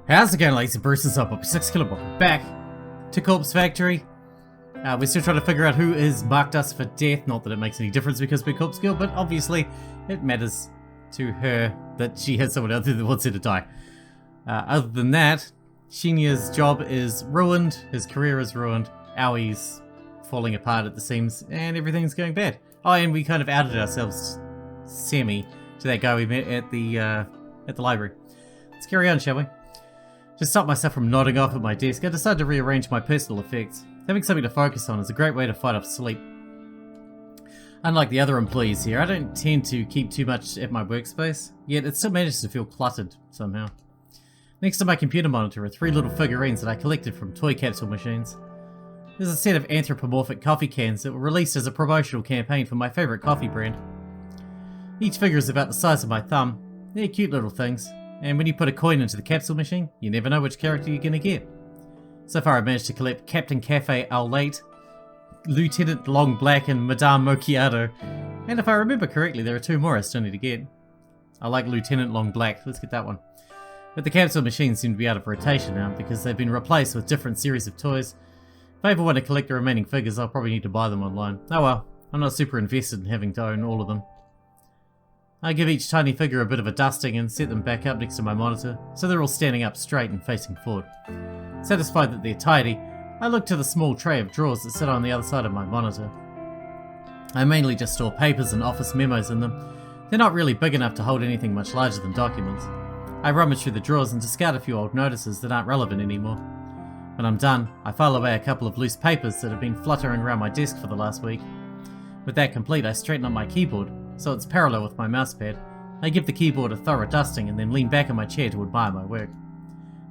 How's it going, ladies and Bruce's up? Sixkilla, welcome back to Corpse Factory. We're still trying to figure out who has marked us for death. Not that it makes any difference because we're Corpse Girl, but obviously it matters to her that she has someone else that wants her to die. Other than that, Shinya's job is ruined, his career is ruined, Aoi's falling apart at the seams, and everything's going bad. Oh, and we kind of outed ourselves semi to that guy we met at the library. Let's carry on, shall we? To stop myself from nodding off at my desk, I decided to rearrange my personal effects. Having something to focus on is a great way to fight off sleep. Unlike the other employees here, I don't tend to keep too much at my workspace, yet it still manages to feel cluttered somehow. Next to my computer monitor are 3 little figurines that I collected from toy capsule machines. There's a set of anthropomorphic coffee cans that were released as a promotional campaign for my favourite coffee brand. Each figure is about the size of my thumb. They're cute little things. And when you put a coin into the capsule machine, you never know which character you're going to get. So far I've managed to collect Captain Cafe Al Late, Lieutenant Long Black and Madame Mochiato. And if I remember correctly, there are 2 more I still need to get. I like Lieutenant Long Black, let's get that one. But the capsule machines seem to be out of rotation now because they've been replaced with different series of toys. If I ever want to collect the remaining figures, I'll probably need to buy them online. Oh well, I'm not super invested in having to own all of them. I give each tiny figure a bit of a dusting and set them back up next to my monitor, so they're all standing up straight and facing forward. Satisfied that they're tidy, I look to the small tray of drawers that sit on the other side of my monitor. I mainly just store papers and office memos in them. They're not really big enough to hold anything much larger than documents. I rummage through the drawers and discard a few old notices that aren't relevant anymore. When I'm done, I file away a couple of loose papers that have been fluttering around my desk for the last week. With that complete, I straighten up my keyboard, so it's parallel with my mousepad. I give the keyboard a thorough dusting and then lean back in my chair to admire my work.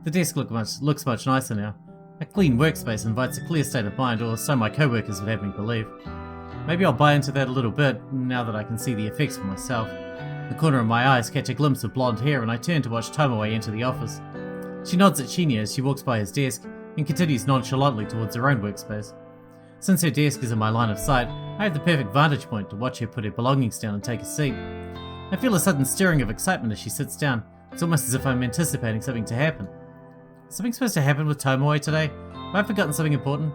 The desk looks much nicer now. A clean workspace invites a clear state of mind, or so my co-workers would have me believe. Maybe I'll buy into that a little bit, now that I can see the effects for myself. The corner of my eyes catch a glimpse of blonde hair and I turn to watch Tomoe enter the office. She nods at Shinya as she walks by his desk and continues nonchalantly towards her own workspace. Since her desk is in my line of sight, I have the perfect vantage point to watch her put her belongings down and take a seat. I feel a sudden stirring of excitement as she sits down. It's almost as if I'm anticipating something to happen. Is something supposed to happen with Tomoe today? Have I forgotten something important?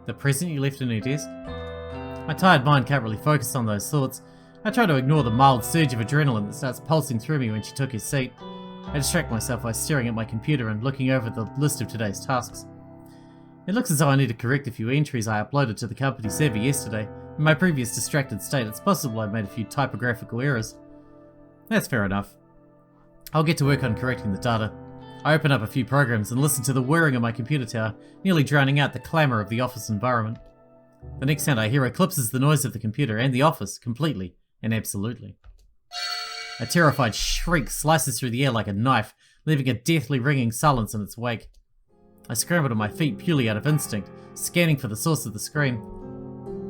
The present you left in her desk? My tired mind can't really focus on those thoughts. I try to ignore the mild surge of adrenaline that starts pulsing through me when she took her seat. I distract myself by staring at my computer and looking over the list of today's tasks. It looks as though I need to correct a few entries I uploaded to the company server yesterday. In my previous distracted state, it's possible I made a few typographical errors. That's fair enough. I'll get to work on correcting the data. I open up a few programs and listen to the whirring of my computer tower, nearly drowning out the clamour of the office environment. The next sound I hear eclipses the noise of the computer and the office completely and absolutely. A terrified shriek slices through the air like a knife, leaving a deathly ringing silence in its wake. I scramble to my feet purely out of instinct, scanning for the source of the scream.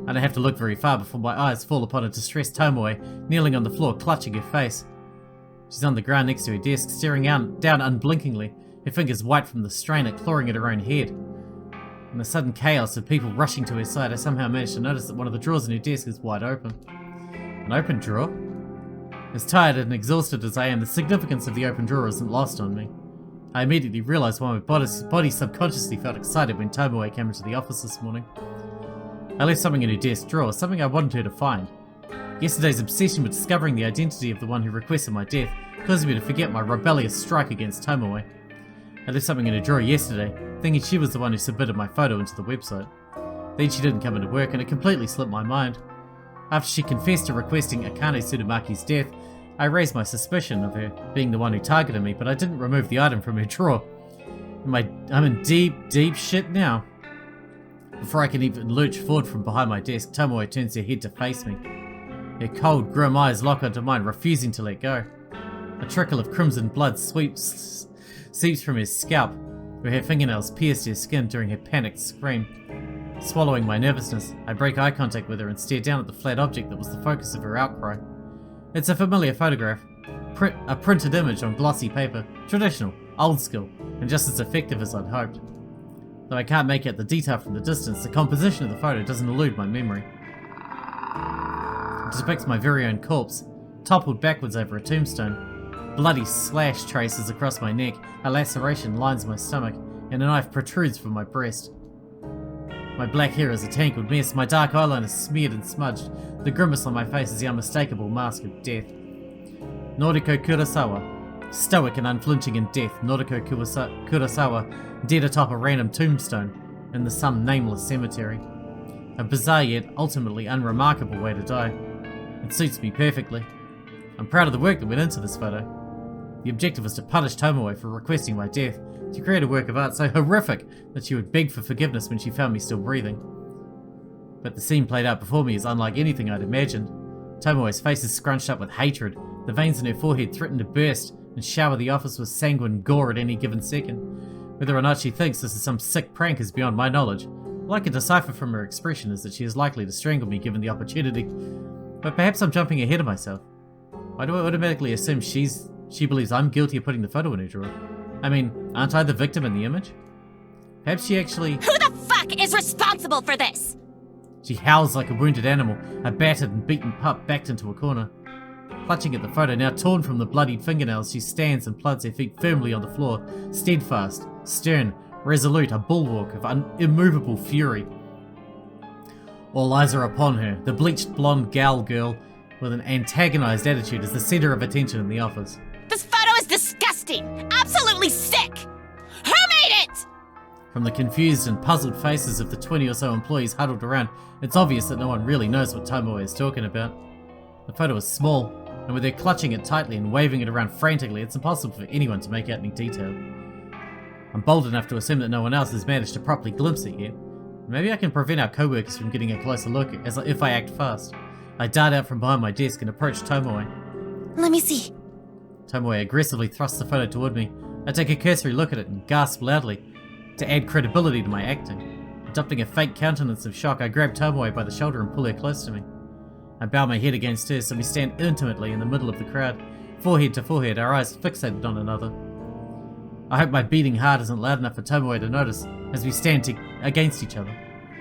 I don't have to look very far before my eyes fall upon a distressed Tomoe, kneeling on the floor, clutching her face. She's on the ground next to her desk, staring down unblinkingly, her fingers white from the strain at clawing at her own head. In the sudden chaos of people rushing to her side, I somehow manage to notice that one of the drawers in her desk is wide open. An open drawer? As tired and exhausted as I am, the significance of the open drawer isn't lost on me. I immediately realised why my body subconsciously felt excited when Tomoe came into the office this morning. I left something in her desk drawer, something I wanted her to find. Yesterday's obsession with discovering the identity of the one who requested my death caused me to forget my rebellious strike against Tomoe. I left something in her drawer yesterday, thinking she was the one who submitted my photo into the website. Then she didn't come into work and it completely slipped my mind. After she confessed to requesting Akane Tsurumaki's death, I raised my suspicion of her being the one who targeted me, but I didn't remove the item from her drawer. I'm in deep shit now. Before I can even lurch forward from behind my desk, Tomoe turns her head to face me. Her cold, grim eyes lock onto mine, refusing to let go. A trickle of crimson blood seeps from her scalp, where her fingernails pierced her skin during her panicked scream. Swallowing my nervousness, I break eye contact with her and stare down at the flat object that was the focus of her outcry. It's a familiar photograph, a printed image on glossy paper, traditional, old school, and just as effective as I'd hoped. Though I can't make out the detail from the distance, the composition of the photo doesn't elude my memory. It depicts my very own corpse, toppled backwards over a tombstone. bloody slash traces across my neck, a laceration lines my stomach, and a knife protrudes from my breast. My black hair is a tangled mess, my dark eyeliner smeared and smudged. The grimace on my face is the unmistakable mask of death. Noriko Kurosawa. Stoic and unflinching in death, Noriko Kurosawa dead atop a random tombstone in some nameless cemetery. A bizarre yet ultimately unremarkable way to die. It suits me perfectly. I'm proud of the work that went into this photo. The objective was to punish Tomoe for requesting my death, to create a work of art so horrific that she would beg for forgiveness when she found me still breathing. But the scene played out before me is unlike anything I'd imagined. Tomoe's face is scrunched up with hatred, the veins in her forehead threaten to burst and shower the office with sanguine gore at any given second. Whether or not she thinks this is some sick prank is beyond my knowledge. All I can decipher from her expression is that she is likely to strangle me given the opportunity. But perhaps I'm jumping ahead of myself. Why do I automatically assume she believes I'm guilty of putting the photo in her drawer? I mean, aren't I the victim in the image? Perhaps she actually... Who the fuck is responsible for this? She howls like a wounded animal, a battered and beaten pup backed into a corner. Clutching at the photo, now torn from the bloodied fingernails, she stands and plants her feet firmly on the floor, steadfast, stern, resolute, a bulwark of immovable fury. All eyes are upon her, the bleached blonde gal girl with an antagonized attitude is the center of attention in the office. This photo is disgusting! Absolutely sick! Who made it? From the confused and puzzled faces of the 20 or so employees huddled around, it's obvious that no one really knows what Tomoe is talking about. The photo is small, and with her clutching it tightly and waving it around frantically, it's impossible for anyone to make out any detail. I'm bold enough to assume that no one else has managed to properly glimpse it yet. Maybe I can prevent our co-workers from getting a closer look if I act fast. I dart out from behind my desk and approach Tomoe. Let me see. Tomoe aggressively thrusts the photo toward me. I take a cursory look at it and gasp loudly, to add credibility to my acting. Adopting a fake countenance of shock, I grab Tomoe by the shoulder and pull her close to me. I bow my head against hers so we stand intimately in the middle of the crowd, forehead to forehead, our eyes fixated on another. I hope my beating heart isn't loud enough for Tomoe to notice as we stand against each other.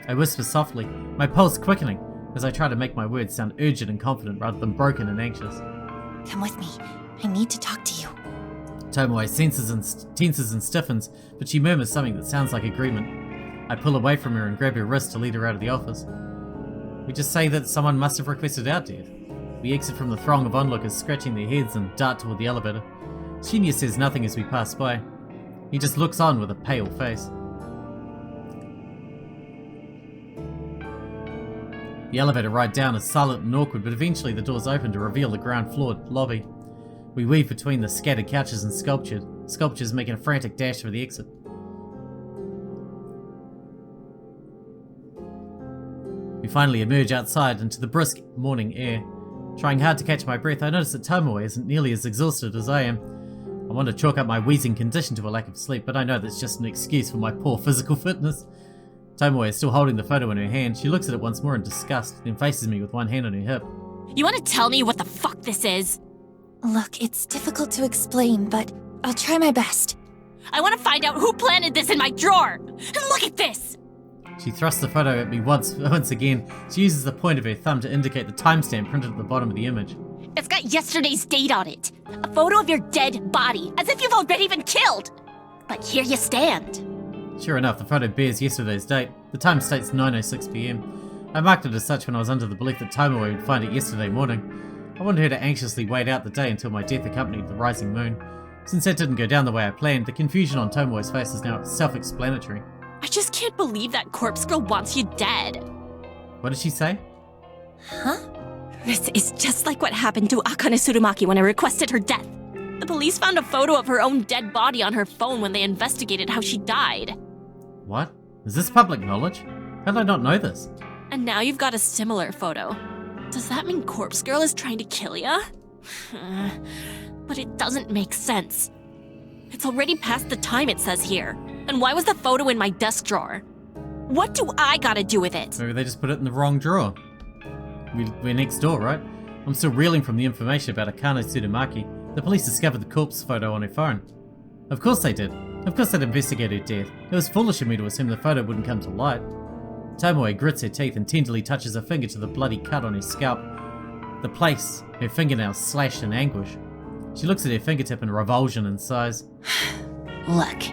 I whisper softly, my pulse quickening as I try to make my words sound urgent and confident rather than broken and anxious. Come with me. I need to talk to you. Tomoe tenses and stiffens, but she murmurs something that sounds like agreement. I pull away from her and grab her wrist to lead her out of the office. We just say that someone must have requested our death. We exit from the throng of onlookers scratching their heads and dart toward the elevator. Shinya says nothing as we pass by. He just looks on with a pale face. The elevator ride down is silent and awkward, but eventually the doors open to reveal the ground floor lobby. We weave between the scattered couches and sculptures making a frantic dash for the exit. We finally emerge outside into the brisk morning air. Trying hard to catch my breath, I notice that Tomoe isn't nearly as exhausted as I am. I want to chalk up my wheezing condition to a lack of sleep, but I know that's just an excuse for my poor physical fitness. Tomoe is still holding the photo in her hand. She looks at it once more in disgust, then faces me with one hand on her hip. You want to tell me what the fuck this is? Look, it's difficult to explain, but I'll try my best. I want to find out who planted this in my drawer! And look at this! She thrusts the photo at me once again. She uses the point of her thumb to indicate the timestamp printed at the bottom of the image. It's got yesterday's date on it. A photo of your dead body, as if you've already been killed. But here you stand. Sure enough, the photo bears yesterday's date. The time states 9:06 PM. I marked it as such when I was under the belief that Tomoe would find it yesterday morning. I wanted her to anxiously wait out the day until my death accompanied the rising moon. Since that didn't go down the way I planned, the confusion on Tomoe's face is now self-explanatory. I just can't believe that corpse girl wants you dead. What did she say? Huh? This is just like what happened to Akane Tsurumaki when I requested her death. The police found a photo of her own dead body on her phone when they investigated how she died. What? Is this public knowledge? How did I not know this? And now you've got a similar photo. Does that mean Corpse Girl is trying to kill ya? But it doesn't make sense. It's already past the time it says here. And why was the photo in my desk drawer? What do I gotta do with it? Maybe they just put it in the wrong drawer. We're next door, right? I'm still reeling from the information about Akane Tsurumaki. The police discovered the corpse photo on her phone. Of course they did. Of course they'd investigate her death. It was foolish of me to assume the photo wouldn't come to light. Tomoe grits her teeth and tenderly touches her finger to the bloody cut on her scalp, the place her fingernails slashed in anguish. She looks at her fingertip in revulsion and sighs. Look,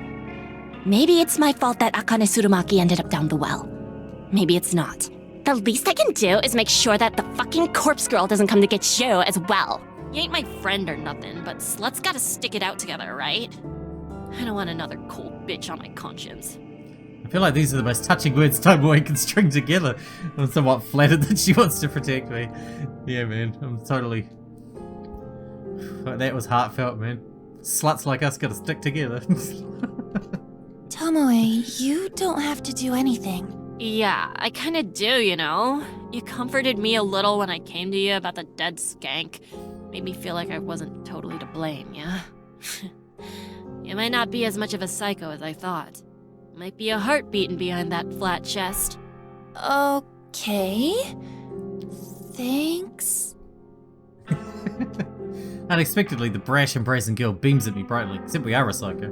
maybe it's my fault that Akane Tsurumaki ended up down the well. Maybe it's not. The least I can do is make sure that the fucking corpse girl doesn't come to get you as well. You ain't my friend or nothing, but sluts gotta stick it out together, right? I don't want another cold bitch on my conscience. I feel like these are the most touching words Tomoe can string together. I'm somewhat flattered that she wants to protect me. Yeah, man, I'm totally... That was heartfelt, man. Sluts like us gotta stick together. Tomoe, you don't have to do anything. Yeah, I kinda do, you know? You comforted me a little when I came to you about the dead skank. Made me feel like I wasn't totally to blame, yeah? You might not be as much of a psycho as I thought. Might be a heart beating behind that flat chest. Okay. Thanks. Unexpectedly, the brash and brazen girl beams at me brightly, except we are a psycho.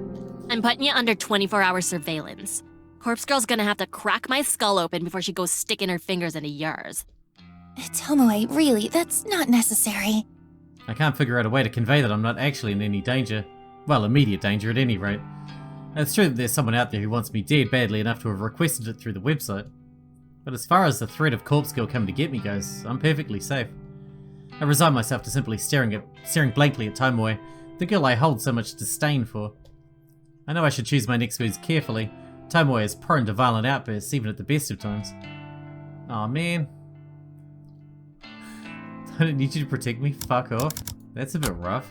I'm putting you under 24-hour surveillance. Corpse Girl's gonna have to crack my skull open before she goes sticking her fingers into yours. Tomoe, really, that's not necessary. I can't figure out a way to convey that I'm not actually in any danger. Well, immediate danger at any rate. It's true that there's someone out there who wants me dead badly enough to have requested it through the website. But as far as the threat of Corpse Girl coming to get me goes, I'm perfectly safe. I resign myself to simply staring blankly at Tomoe, the girl I hold so much disdain for. I know I should choose my next words carefully. Tomoe is prone to violent outbursts even at the best of times. Aw, man. I don't need you to protect me, fuck off. That's a bit rough.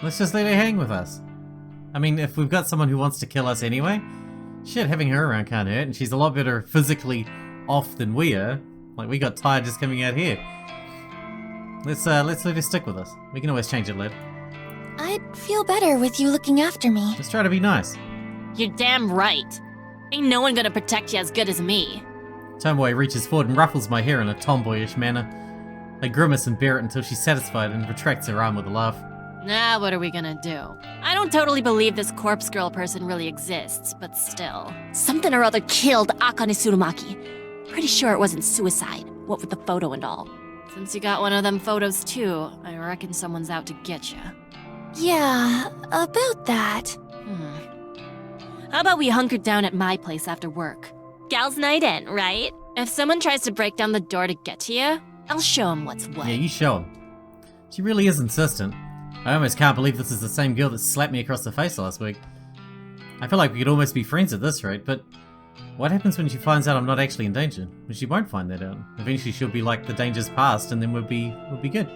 Let's just let her hang with us. I mean, if we've got someone who wants to kill us anyway, shit, having her around can't hurt, and she's a lot better physically off than we are. Like, we got tired just coming out here. Let's let her stick with us. We can always change it later. I'd feel better with you looking after me. Just try to be nice. You're damn right. Ain't no one gonna protect you as good as me. Tomoe reaches forward and ruffles my hair in a tomboyish manner. I grimace and bear it until she's satisfied and retracts her arm with a laugh. Nah, what are we gonna do? I don't totally believe this corpse girl person really exists, but still. Something or other killed Akane Tsurumaki. Pretty sure it wasn't suicide, what with the photo and all. Since you got one of them photos too, I reckon someone's out to get you. Yeah, about that. How about we hunker down at my place after work? Gals night in, right? If someone tries to break down the door to get to you, I'll show him what's what. Yeah, you show him. She really is insistent. I almost can't believe this is the same girl that slapped me across the face last week. I feel like we could almost be friends at this rate, but what happens when she finds out I'm not actually in danger? Well, she won't find that out. Eventually she'll be like, the danger's past, and then we'll be good.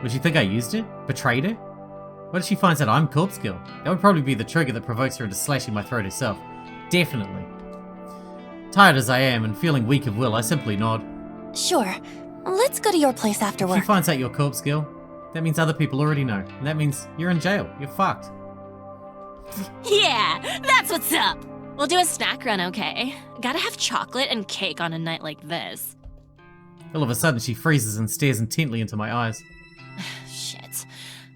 Would she think I used her? Betrayed her? What if she finds out I'm Corpse Girl? That would probably be the trigger that provokes her into slashing my throat herself. Definitely. Tired as I am and feeling weak of will, I simply nod. Sure. Let's go to your place after If work. she finds out you're Corpse Girl, that means other people already know. And that means you're in jail. You're fucked. Yeah, that's what's up! We'll do a snack run, okay? Gotta have chocolate and cake on a night like this. All of a sudden, she freezes and stares intently into my eyes. Shit.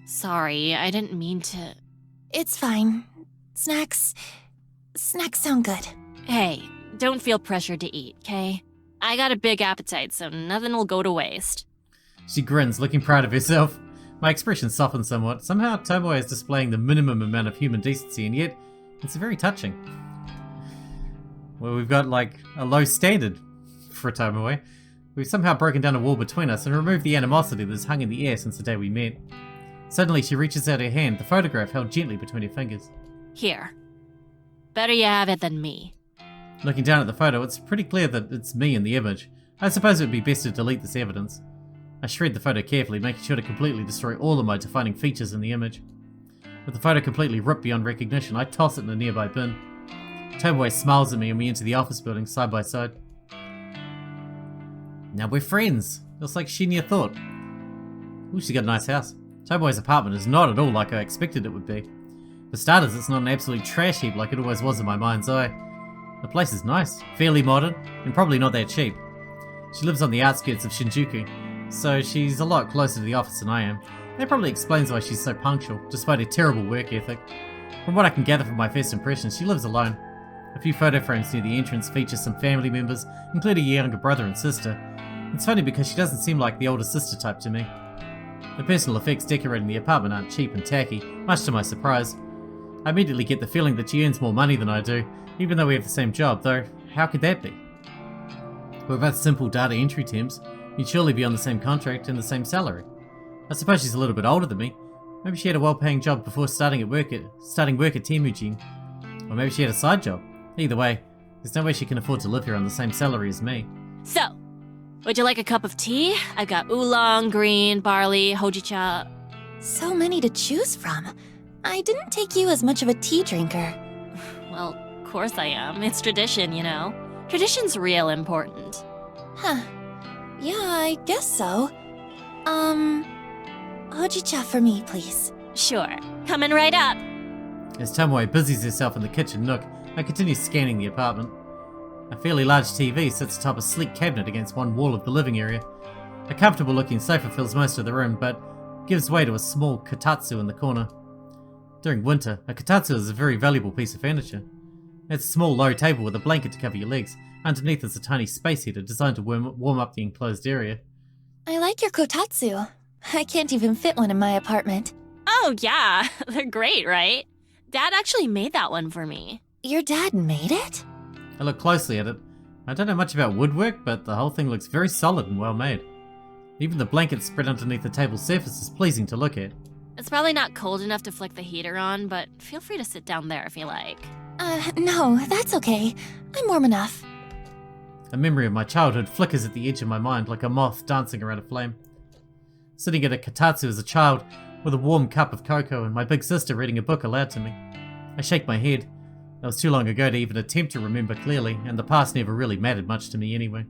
Sorry, I didn't mean to... It's fine. Snacks sound good. Hey, don't feel pressured to eat, okay? I got a big appetite, so nothing will go to waste. She grins, looking proud of herself. My expression softens somewhat. Somehow, Tomoe is displaying the minimum amount of human decency, and yet, it's very touching. Well, we've got, like, a low standard for Tomoe. We've somehow broken down a wall between us and removed the animosity that has hung in the air since the day we met. Suddenly, she reaches out her hand, the photograph held gently between her fingers. Here. Better you have it than me. Looking down at the photo, it's pretty clear that it's me in the image. I suppose it would be best to delete this evidence. I shred the photo carefully, making sure to completely destroy all of my defining features in the image. With the photo completely ripped beyond recognition, I toss it in a nearby bin. Tomoe smiles at me and we enter the office building side by side. Now we're friends, just like Shinya thought. Ooh, she's got a nice house. Tomoe's apartment is not at all like I expected it would be. For starters, it's not an absolute trash heap like it always was in my mind's eye. The place is nice, fairly modern, and probably not that cheap. She lives on the outskirts of Shinjuku, so she's a lot closer to the office than I am. That probably explains why she's so punctual, despite her terrible work ethic. From what I can gather from my first impressions, she lives alone. A few photo frames near the entrance feature some family members, including a younger brother and sister. It's funny because she doesn't seem like the older sister type to me. The personal effects decorating the apartment aren't cheap and tacky, much to my surprise. I immediately get the feeling that she earns more money than I do, even though we have the same job, though how could that be? We're both simple data entry temps. You'd surely be on the same contract and the same salary. I suppose she's a little bit older than me. Maybe she had a well-paying job before starting work at Temujin. Or maybe she had a side job. Either way, there's no way she can afford to live here on the same salary as me. So, would you like a cup of tea? I've got oolong, green, barley, hojicha. So many to choose from. I didn't take you as much of a tea drinker. Well, of course I am. It's tradition, you know. Tradition's real important. Huh. Yeah, I guess so. Hojicha for me, please. Sure. Coming right up. As Tomoe busies herself in the kitchen nook, I continue scanning the apartment. A fairly large TV sits atop a sleek cabinet against one wall of the living area. A comfortable-looking sofa fills most of the room, but gives way to a small kotatsu in the corner. During winter, a kotatsu is a very valuable piece of furniture. It's a small low table with a blanket to cover your legs. Underneath is a tiny space heater designed to warm up the enclosed area. I like your kotatsu. I can't even fit one in my apartment. Oh yeah, they're great, right? Dad actually made that one for me. Your dad made it? I look closely at it. I don't know much about woodwork, but the whole thing looks very solid and well made. Even the blanket spread underneath the table's surface is pleasing to look at. It's probably not cold enough to flick the heater on, but feel free to sit down there if you like. No, that's okay. I'm warm enough. A memory of my childhood flickers at the edge of my mind like a moth dancing around a flame. Sitting at a kotatsu as a child, with a warm cup of cocoa and my big sister reading a book aloud to me. I shake my head. That was too long ago to even attempt to remember clearly, and the past never really mattered much to me anyway.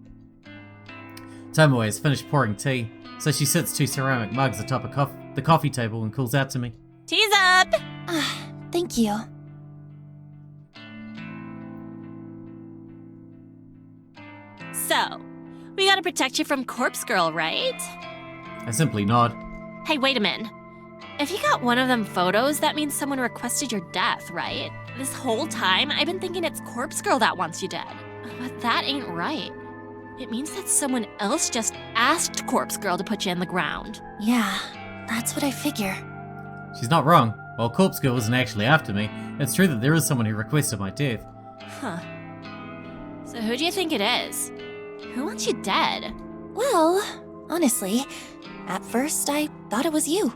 Tomoe has finished pouring tea, so she sits 2 ceramic mugs atop the coffee table and calls out to me. Tea's up! Thank you. So, we gotta protect you from Corpse Girl, right? I simply nod. Hey, wait a minute. If you got one of them photos, that means someone requested your death, right? This whole time, I've been thinking it's Corpse Girl that wants you dead. But that ain't right. It means that someone else just asked Corpse Girl to put you in the ground. Yeah, that's what I figure. She's not wrong. While Corpse Girl isn't actually after me, it's true that there is someone who requested my death. Huh. So who do you think it is? Who wants you dead? Well, honestly, at first I thought it was you.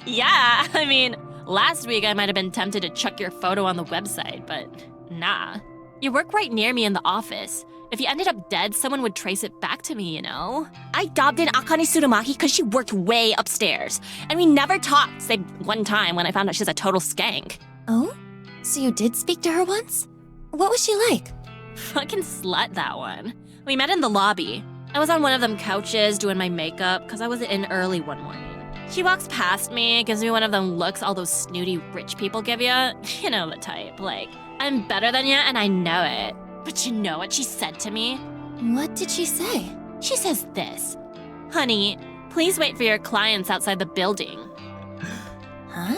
Yeah, I mean, last week I might have been tempted to chuck your photo on the website, but nah. You work right near me in the office. If you ended up dead, someone would trace it back to me, you know? I dobbed in Akane Tsurumaki because she worked way upstairs. And we never talked, save one time when I found out she's a total skank. Oh? So you did speak to her once? What was she like? Fucking slut, that one. We met in the lobby. I was on one of them couches doing my makeup because I was in early one morning. She walks past me, gives me one of them looks all those snooty rich people give you. You know the type, like, I'm better than you and I know it. But you know what she said to me? What did she say? She says this. Honey, please wait for your clients outside the building. Huh?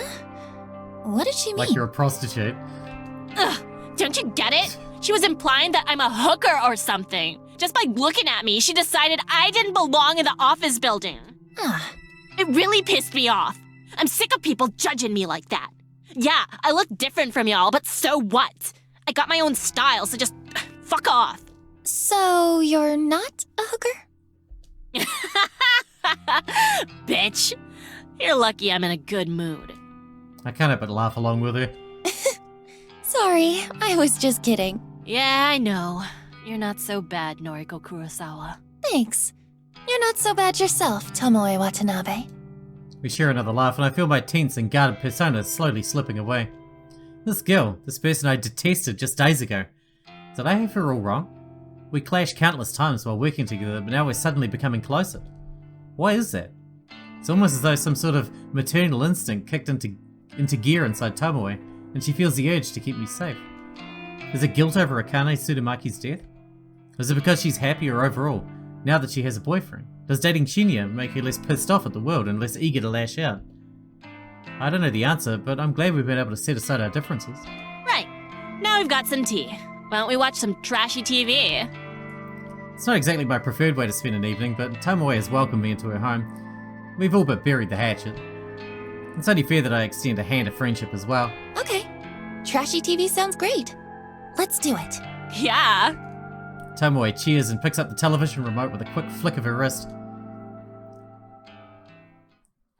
What did she mean? Like you're a prostitute. Ugh, don't you get it? She was implying that I'm a hooker or something. Just by looking at me, she decided I didn't belong in the office building. It really pissed me off. I'm sick of people judging me like that. Yeah, I look different from y'all, but so what? I got my own style, so just fuck off. So you're not a hooker? Bitch. You're lucky I'm in a good mood. I can't help but laugh along with her. Sorry, I was just kidding. Yeah, I know. You're not so bad, Noriko Kurosawa. Thanks. You're not so bad yourself, Tomoe Watanabe. We share another laugh, and I feel my tense and guarded persona slowly slipping away. This girl, this person I detested just days ago. Did I have her all wrong? We clashed countless times while working together, but now we're suddenly becoming closer. Why is that? It's almost as though some sort of maternal instinct kicked into gear inside Tomoe, and she feels the urge to keep me safe. Is it guilt over Akane Tsurumaki's death? Is it because she's happier overall, now that she has a boyfriend? Does dating Shinya make her less pissed off at the world and less eager to lash out? I don't know the answer, but I'm glad we've been able to set aside our differences. Right. Now we've got some tea. Why don't we watch some trashy TV? It's not exactly my preferred way to spend an evening, but Tomoe has welcomed me into her home. We've all but buried the hatchet. It's only fair that I extend a hand of friendship as well. Okay. Trashy TV sounds great. Let's do it. Yeah. Tomoe cheers and picks up the television remote with a quick flick of her wrist.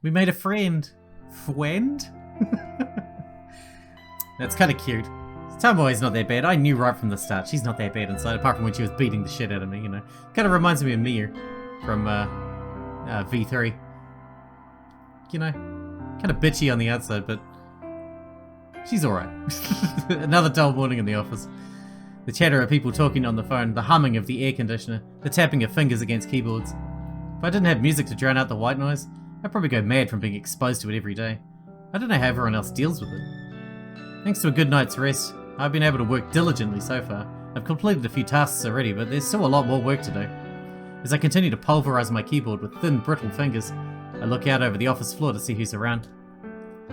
We made a friend. Friend? That's kind of cute. Tomoe's not that bad. I knew right from the start she's not that bad inside, apart from when she was beating the shit out of me, you know. Kind of reminds me of Mia from V3. You know, kind of bitchy on the outside, but she's alright. Another dull morning in the office. The chatter of people talking on the phone, the humming of the air conditioner, the tapping of fingers against keyboards. If I didn't have music to drown out the white noise, I'd probably go mad from being exposed to it every day. I don't know how everyone else deals with it. Thanks to a good night's rest, I've been able to work diligently so far. I've completed a few tasks already, but there's still a lot more work to do. As I continue to pulverize my keyboard with thin, brittle fingers, I look out over the office floor to see who's around.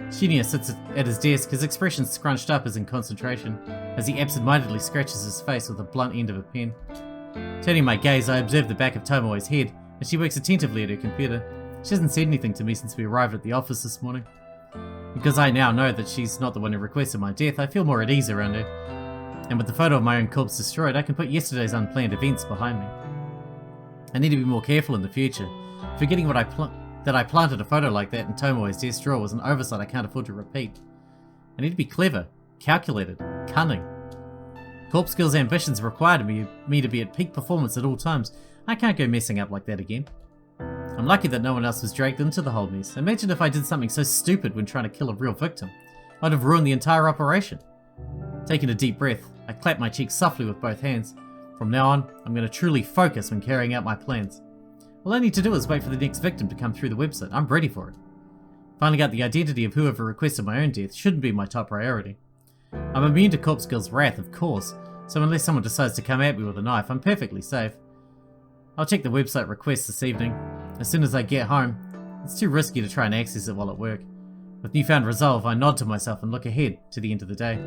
Shinya sits at his desk, his expression scrunched up as in concentration, as he absent-mindedly scratches his face with the blunt end of a pen. Turning my gaze, I observe the back of Tomoe's head, as she works attentively at her computer. She hasn't said anything to me since we arrived at the office this morning. Because I now know that she's not the one who requested my death, I feel more at ease around her. And with the photo of my own corpse destroyed, I can put yesterday's unplanned events behind me. I need to be more careful in the future. Forgetting that I planted a photo like that in Tomoe's desk drawer was an oversight I can't afford to repeat. I need to be clever, calculated, cunning. Corpse Girl's ambitions required me to be at peak performance at all times. I can't go messing up like that again. I'm lucky that no one else was dragged into the whole mess. Imagine if I did something so stupid when trying to kill a real victim. I'd have ruined the entire operation. Taking a deep breath, I clap my cheek softly with both hands. From now on, I'm going to truly focus when carrying out my plans. All I need to do is wait for the next victim to come through the website. I'm ready for it. Finding out the identity of whoever requested my own death shouldn't be my top priority. I'm immune to Corpse Girl's wrath, of course, so unless someone decides to come at me with a knife, I'm perfectly safe. I'll check the website requests this evening. As soon as I get home, it's too risky to try and access it while at work. With newfound resolve, I nod to myself and look ahead to the end of the day.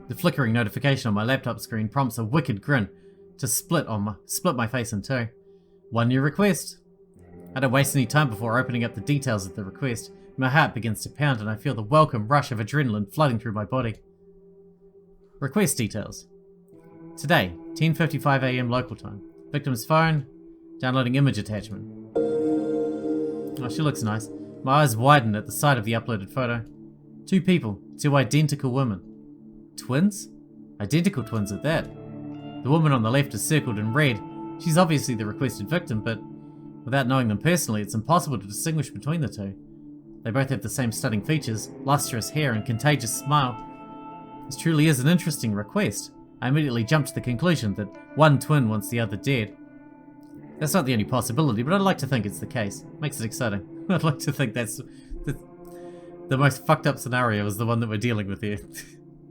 The flickering notification on my laptop screen prompts a wicked grin to split my face in two. One new request. I don't waste any time before opening up the details of the request. My heart begins to pound and I feel the welcome rush of adrenaline flooding through my body. Request details. Today, 10:55 AM local time. Victim's phone. Downloading image attachment. Oh, she looks nice. My eyes widen at the sight of the uploaded photo. Two people, two identical women. Twins? Identical twins at that. The woman on the left is circled in red. She's obviously the requested victim, but without knowing them personally, it's impossible to distinguish between the two. They both have the same stunning features, lustrous hair and contagious smile. This truly is an interesting request. I immediately jump to the conclusion that one twin wants the other dead. That's not the only possibility, but I'd like to think it's the case. Makes it exciting. I'd like to think that's the most fucked up scenario is the one that we're dealing with here.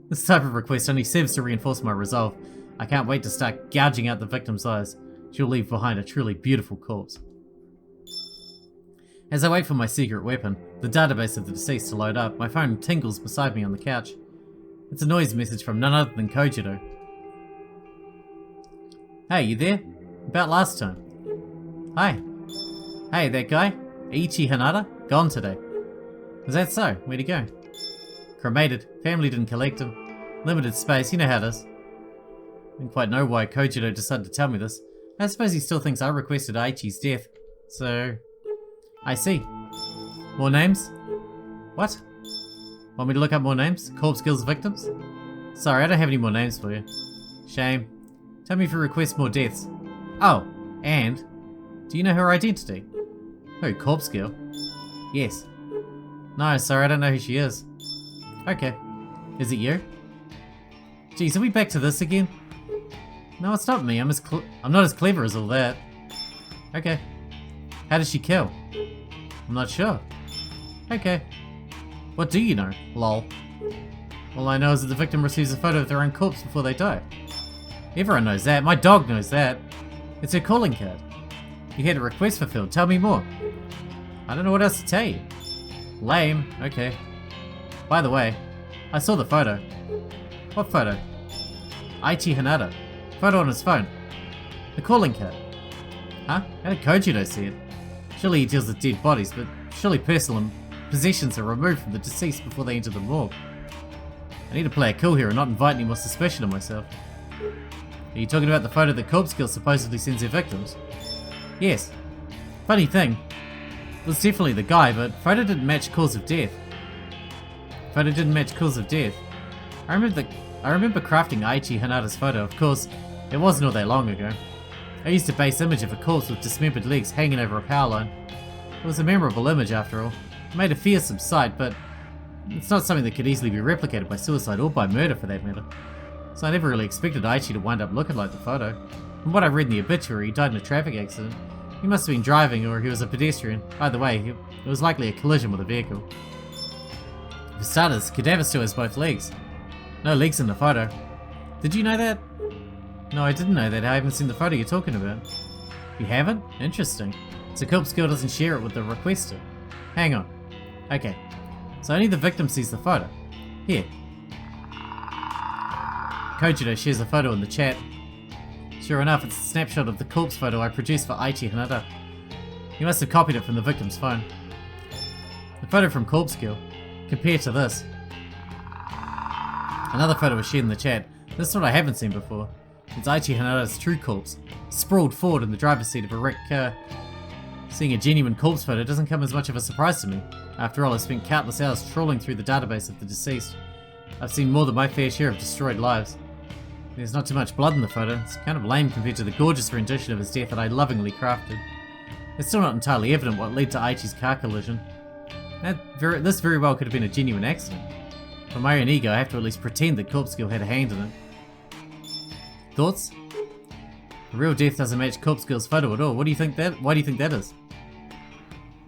This type of request only serves to reinforce my resolve. I can't wait to start gouging out the victim's eyes. She'll leave behind a truly beautiful corpse. As I wait for my secret weapon, the database of the deceased to load up, my phone tingles beside me on the couch. It's a noise message from none other than Curator. Hey, you there? About last time. Hi. Hey, that guy? Ichi Hanada? Gone today. Is that so? Where'd he go? Cremated. Family didn't collect him. Limited space, you know how it is. Didn't quite know why Kojiro decided to tell me this. I suppose he still thinks I requested Aichi's death. So... I see. More names? What? Want me to look up more names? Corpse Girl's victims? Sorry, I don't have any more names for you. Shame. Tell me if you request more deaths. Oh, and... Do you know her identity? Who, Corpse Girl? Yes. No, sorry, I don't know who she is. Okay. Is it you? Geez, are we back to this again? No, it's not me. I'm not as clever as all that. Okay. How does she kill? I'm not sure. Okay. What do you know? Lol. All I know is that the victim receives a photo of their own corpse before they die. Everyone knows that. My dog knows that. It's her calling card. You had a request fulfilled. Tell me more. I don't know what else to tell you. Lame. Okay. By the way, I saw the photo. What photo? Aichi Hanada. Photo on his phone. The calling card. Huh? How did Kojiro see it? Surely he deals with dead bodies, but surely personal possessions are removed from the deceased before they enter the morgue. I need to play it cool here and not invite any more suspicion of myself. Are you talking about the photo that Corpse Girl supposedly sends her victims? Yes. Funny thing, it was definitely the guy, but photo didn't match cause of death. I remember crafting Aichi Hanada's photo. Of course, it wasn't all that long ago. I used a base image of a corpse with dismembered legs hanging over a power line. It was a memorable image after all. It made a fearsome sight, but it's not something that could easily be replicated by suicide or by murder for that matter. So I never really expected Aichi to wind up looking like the photo. From what I read in the obituary, he died in a traffic accident. He must have been driving or he was a pedestrian. Either way, it was likely a collision with a vehicle. For starters, cadaver still has both legs. No legs in the photo. Did you know that? No, I didn't know that. I haven't seen the photo you're talking about. You haven't? Interesting. So Corpse Girl doesn't share it with the requester. Hang on. Okay. So only the victim sees the photo. Here. Kojiro shares a photo in the chat. Sure enough, it's a snapshot of the corpse photo I produced for Aichi Hanada. He must have copied it from the victim's phone. The photo from Corpse Girl. Compared to this. Another photo was shared in the chat. This is what I haven't seen before. It's Aichi Hanada's true corpse, sprawled forward in the driver's seat of a wrecked car. Seeing a genuine corpse photo doesn't come as much of a surprise to me. After all, I've spent countless hours trawling through the database of the deceased. I've seen more than my fair share of destroyed lives. There's not too much blood in the photo. It's kind of lame compared to the gorgeous rendition of his death that I lovingly crafted. It's still not entirely evident what led to Aichi's car collision. This very well could have been a genuine accident. For my own ego, I have to at least pretend that Corpse Girl had a hand in it. Thoughts? The real death doesn't match Corpse Girl's photo at all. Why do you think that is?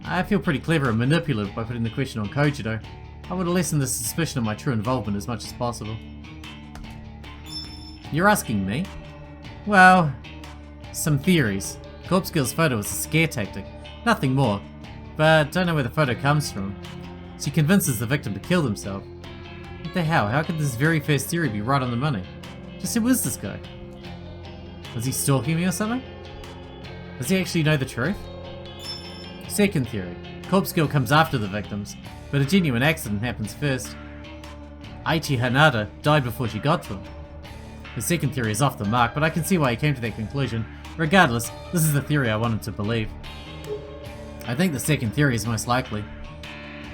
I feel pretty clever and manipulative by putting the question on Kojiro. I would lessen the suspicion of my true involvement as much as possible. You're asking me? Well, some theories. Corpse Girl's photo is a scare tactic, nothing more. But don't know where the photo comes from. She convinces the victim to kill themselves. What the hell? How could this very first theory be right on the money? Just who is this guy? Was he stalking me or something? Does he actually know the truth? Second theory. Corpse Girl comes after the victims, but a genuine accident happens first. Aichi Hanada died before she got to him. The second theory is off the mark, but I can see why he came to that conclusion. Regardless, this is the theory I wanted to believe. I think the second theory is most likely.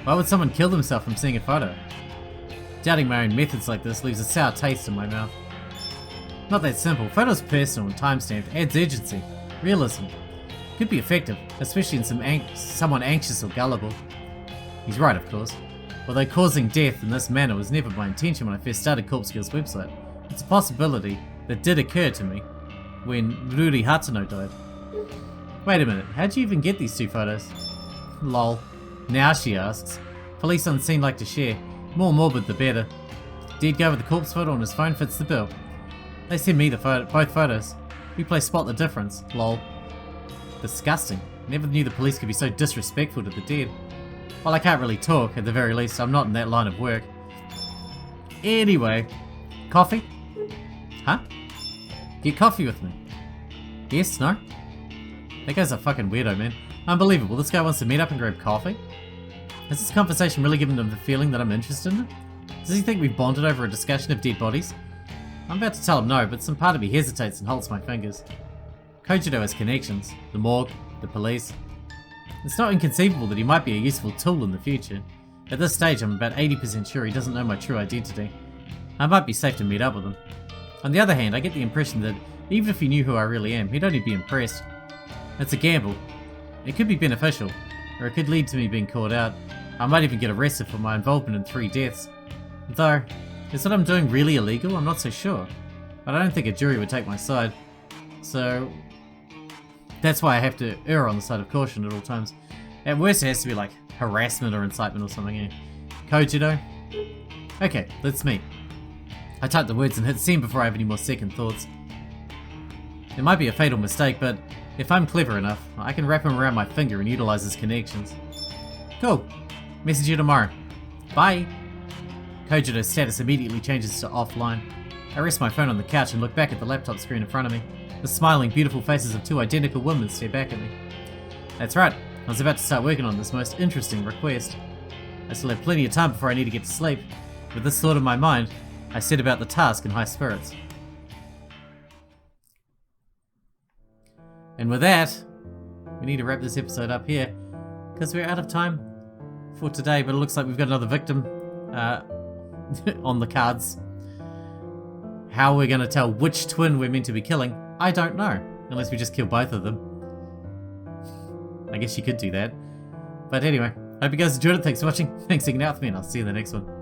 Why would someone kill themselves from seeing a photo? Doubting my own methods like this leaves a sour taste in my mouth. Not that simple. Photos personal and time-stamped adds urgency, realism. Could be effective, especially in someone anxious or gullible. He's right, of course. Although causing death in this manner was never my intention when I first started Corpse Girl's website, it's a possibility that did occur to me when Ruri Hatsuno died. Wait a minute, how'd you even get these two photos? Lol. Now she asks. Police on scene like to share. More morbid the better. Dead guy with the corpse photo on his phone fits the bill. They send me both photos. We play spot the difference. Lol. Disgusting. Never knew the police could be so disrespectful to the dead. Well, I can't really talk, at the very least. I'm not in that line of work. Anyway. Coffee? Huh? Get coffee with me. Yes? No? That guy's a fucking weirdo, man. Unbelievable. This guy wants to meet up and grab coffee? Has this conversation really given him the feeling that I'm interested in it? Does he think we've bonded over a discussion of dead bodies? I'm about to tell him no, but some part of me hesitates and holds my fingers. Kojiro has connections. The morgue, the police. It's not inconceivable that he might be a useful tool in the future. At this stage, I'm about 80% sure he doesn't know my true identity. I might be safe to meet up with him. On the other hand, I get the impression that even if he knew who I really am, he'd only be impressed. It's a gamble. It could be beneficial, or it could lead to me being caught out. I might even get arrested for my involvement in 3 deaths. Though, is what I'm doing really illegal? I'm not so sure. But I don't think a jury would take my side. So, that's why I have to err on the side of caution at all times. At worst, it has to be like harassment or incitement or something. Yeah. Kojiro? Okay, let's meet. I type the words and hit send before I have any more second thoughts. It might be a fatal mistake, but if I'm clever enough, I can wrap him around my finger and utilize his connections. Cool. Message you tomorrow. Bye. Curator's status immediately changes to offline. I rest my phone on the couch and look back at the laptop screen in front of me. The smiling, beautiful faces of two identical women stare back at me. That's right, I was about to start working on this most interesting request. I still have plenty of time before I need to get to sleep. With this thought in my mind, I set about the task in high spirits. And with that, we need to wrap this episode up here, because we're out of time for today, but it looks like we've got another victim on the cards. How we're going to tell which twin we're meant to be killing, I don't know, unless we just kill both of them. I guess you could do that. But anyway, hope you guys enjoyed it. Thanks for watching. Thanks for hanging out with me, and I'll see you in the next one.